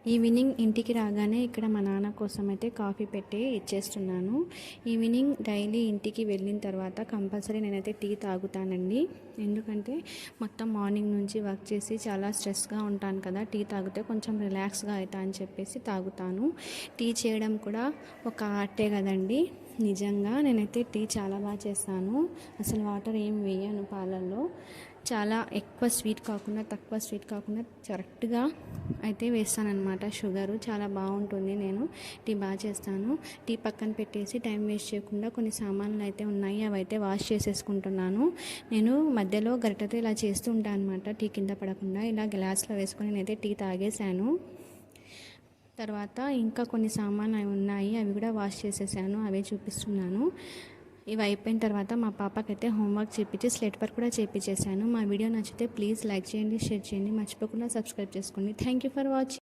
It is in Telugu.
ఈవినింగ్ ఇంటికి రాగానే ఇక్కడ మా నాన్న కోసం అయితే కాఫీ పెట్టి ఇచ్చేస్తున్నాను. ఈవినింగ్ డైలీ ఇంటికి వెళ్ళిన తర్వాత కంపల్సరీ నేనైతే టీ తాగుతానండి. ఎందుకంటే మొత్తం మార్నింగ్ నుంచి వర్క్ చేసి చాలా స్ట్రెస్గా ఉంటాను కదా, టీ తాగితే కొంచెం రిలాక్స్గా అవుతా అని చెప్పేసి తాగుతాను. టీ చేయడం కూడా ఒక ఆర్టే కదండి. నిజంగా నేనైతే టీ చాలా బాగా చేస్తాను. అసలు వాటర్ ఏం వేయను పాలల్లో. చాలా ఎక్కువ స్వీట్ కాకుండా తక్కువ స్వీట్ కాకుండా కరెక్ట్గా అయితే వేస్తానన్నమాట. షుగరు చాలా బాగుంటుంది. నేను టీ బాగా చేస్తాను. టీ పక్కన పెట్టేసి టైం వేస్ట్ చేయకుండా కొన్ని సామాన్లు అయితే ఉన్నాయి, అవి అయితే వాష్ చేసేసుకుంటున్నాను. నేను మధ్యలో గరిటెతో ఇలా చేస్తూ ఉంటాను అనమాట, టీ కింద పడకుండా. ఇలా గ్లాస్లో వేసుకొని నేనైతే టీ తాగేశాను. తర్వాత ఇంకా కొన్ని సామాన్లు అవి ఉన్నాయి, అవి కూడా వాష్ చేసేసాను, అవే చూపిస్తున్నాను. ఇవి అయిపోయిన తర్వాత మా పాపకైతే హోంవర్క్ చేపించి స్లేట్ వర్క్ కూడా చేపించేసాను. మా వీడియో నచ్చితే ప్లీజ్ లైక్ చేయండి, షేర్ చేయండి, మర్చిపోకుండా సబ్స్క్రైబ్ చేసుకోండి. Thank you for watching.